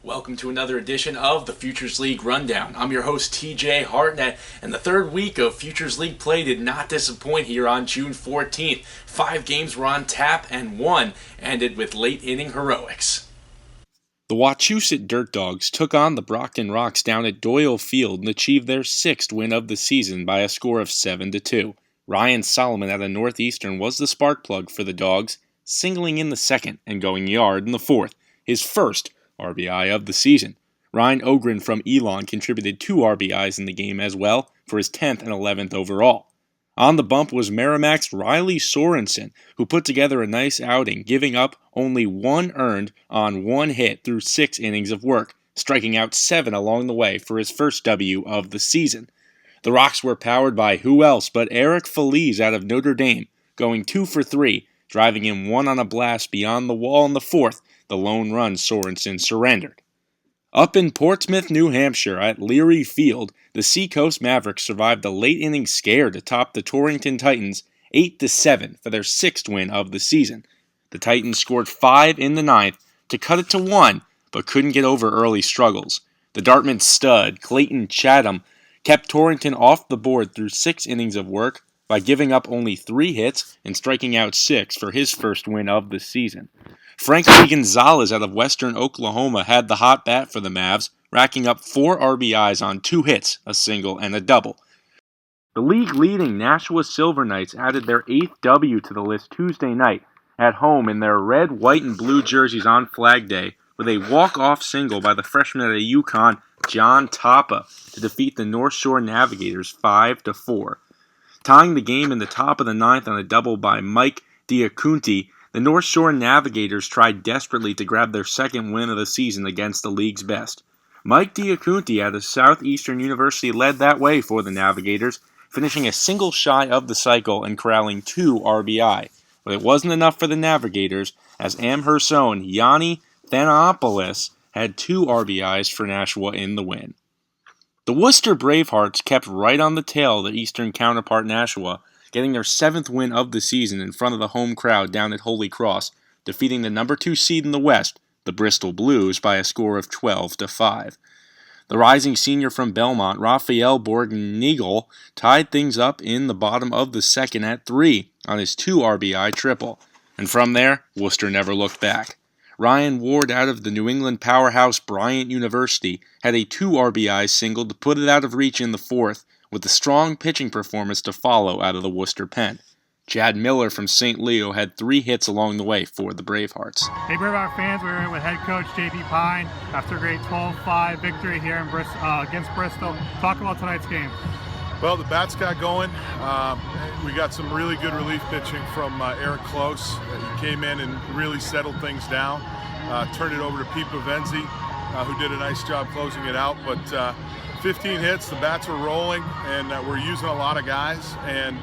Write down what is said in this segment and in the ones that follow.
Welcome to another edition of the Futures League Rundown. I'm your host, TJ Hartnett, and the third week of Futures League play did not disappoint here on June 14th. 5 games were on tap, and one ended with late-inning heroics. The Wachusett Dirt Dogs took on the Brockton Rocks down at Doyle Field and achieved their 6th win of the season by a score of 7-2. Ryan Solomon out of Northeastern was the spark plug for the Dogs, singling in the second and going yard in the fourth, his first RBI of the season. Ryan Ogren from Elon contributed 2 RBIs in the game as well for his 10th and 11th overall. On the bump was Merrimack's Riley Sorensen, who put together a nice outing, giving up only 1 earned on 1 hit through 6 innings of work, striking out 7 along the way for his first W of the season. The Rocks were powered by who else but Eric Feliz out of Notre Dame, going 2 for 3, driving in 1 on a blast beyond the wall in the fourth, the lone run Sorensen surrendered. Up in Portsmouth, New Hampshire at Leary Field, the Seacoast Mavericks survived a late-inning scare to top the Torrington Titans 8-7 for their 6th win of the season. The Titans scored 5 in the 9th to cut it to 1, but couldn't get over early struggles. The Dartmouth stud, Clayton Chatham, kept Torrington off the board through 6 innings of work by giving up only 3 hits and striking out 6 for his first win of the season. Frankie Gonzalez out of Western Oklahoma had the hot bat for the Mavs, racking up 4 RBIs on 2 hits, a single and a double. The league-leading Nashua Silver Knights added their 8th W to the list Tuesday night at home in their red, white, and blue jerseys on Flag Day with a walk-off single by the freshman out of UConn, John Tapa, to defeat the North Shore Navigators 5-4. Tying the game in the top of the 9th on a double by Mike Diacunti, the North Shore Navigators tried desperately to grab their 2nd win of the season against the league's best. Mike Diacunti out of Southeastern University led that way for the Navigators, finishing a single shy of the cycle and corralling 2 RBI. But it wasn't enough for the Navigators, as Amherst's own Yanni Thanopoulos had 2 RBIs for Nashua in the win. The Worcester Bravehearts kept right on the tail of their eastern counterpart Nashua, getting their 7th win of the season in front of the home crowd down at Holy Cross, defeating the number 2 seed in the West, the Bristol Blues, by a score of 12-5. The rising senior from Belmont, Raphael Borgnigel, tied things up in the bottom of the 2nd at 3 on his 2 RBI triple, and from there, Worcester never looked back. Ryan Ward out of the New England powerhouse Bryant University had a 2 RBI single to put it out of reach in the 4th, with a strong pitching performance to follow out of the Worcester pen. Chad Miller from St. Leo had 3 hits along the way for the Bravehearts. Hey Braveheart fans, we're here with head coach J.P. Pine after a great 12-5 victory here in against Bristol. Talk about tonight's game. Well, the bats got going. We got some really good relief pitching from Eric Close. He came in and really settled things down. Turned it over to Pete Pavenzi, who did a nice job closing it out. But 15 hits, the bats were rolling, and we're using a lot of guys. And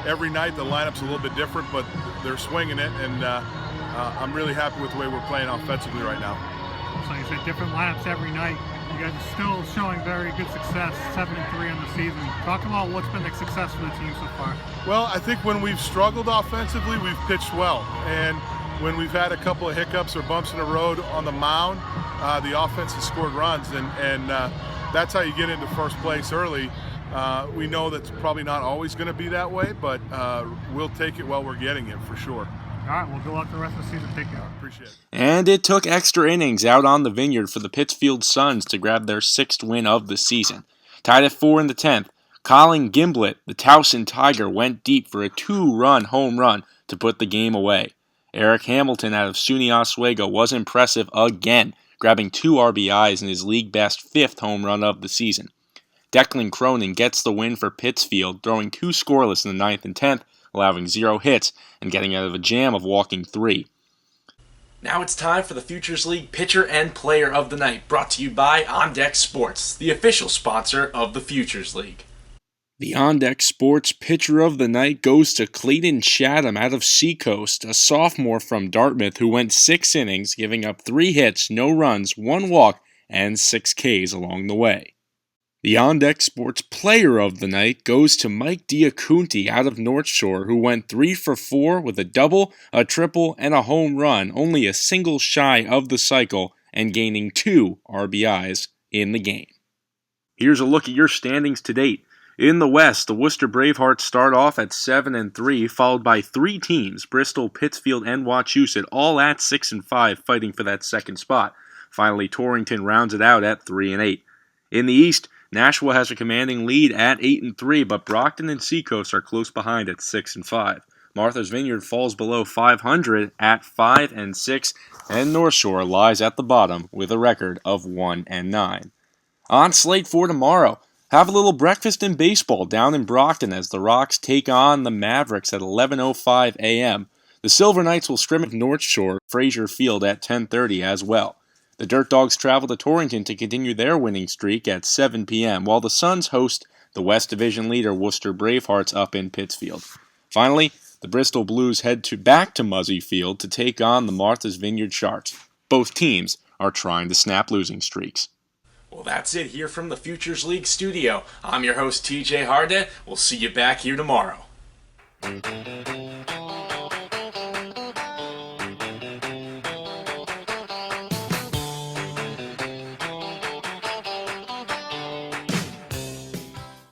every night the lineup's a little bit different, but they're swinging it, and I'm really happy with the way we're playing offensively right now. So you said different lineups every night. You guys are still showing very good success, 7-3 on the season. Talk about what's been the success for the team so far. Well, I think when we've struggled offensively, we've pitched well. And when we've had a couple of hiccups or bumps in the road on the mound, the offense has scored runs, and that's how you get into first place early. We know that's probably not always going to be that way, but we'll take it while we're getting it for sure. All right, well, good luck the rest of the season. Take care. Appreciate it. And it took extra innings out on the Vineyard for the Pittsfield Suns to grab their 6th win of the season. Tied at 4 in the 10th, Colin Gimblett, the Towson Tiger, went deep for a 2-run home run to put the game away. Eric Hamilton out of SUNY Oswego was impressive again, grabbing 2 RBIs in his league-best 5th home run of the season. Declan Cronin gets the win for Pittsfield, throwing 2 scoreless in the 9th and 10th, allowing 0 hits and getting out of a jam of walking 3. Now it's time for the Futures League Pitcher and Player of the Night, brought to you by On Deck Sports, the official sponsor of the Futures League. The on-deck sports pitcher of the night goes to Clayton Chatham out of Seacoast, a sophomore from Dartmouth who went 6 innings, giving up 3 hits, no runs, 1 walk, and 6 Ks along the way. The on-deck sports player of the night goes to Mike Diacunti out of North Shore, who went 3 for 4 with a double, a triple, and a home run, only a single shy of the cycle, and gaining 2 RBIs in the game. Here's a look at your standings to date. In the West, the Worcester Bravehearts start off at 7-3, followed by 3 teams, Bristol, Pittsfield, and Wachusett, all at 6-5, fighting for that second spot. Finally, Torrington rounds it out at 3-8. In the East, Nashua has a commanding lead at 8-3, but Brockton and Seacoast are close behind at 6-5. Martha's Vineyard falls below 500 at 5-6, and North Shore lies at the bottom with a record of 1-9. On slate for tomorrow, have a little breakfast in baseball down in Brockton as the Rocks take on the Mavericks at 11:05 a.m. The Silver Knights will scrimmage North Shore, Frazier Field at 10:30 as well. The Dirt Dogs travel to Torrington to continue their winning streak at 7 p.m., while the Suns host the West Division leader Worcester Bravehearts up in Pittsfield. Finally, the Bristol Blues head back to Muzzy Field to take on the Martha's Vineyard Sharks. Both teams are trying to snap losing streaks. Well, that's it here from the Futures League studio. I'm your host, TJ Hartnett. We'll see you back here tomorrow.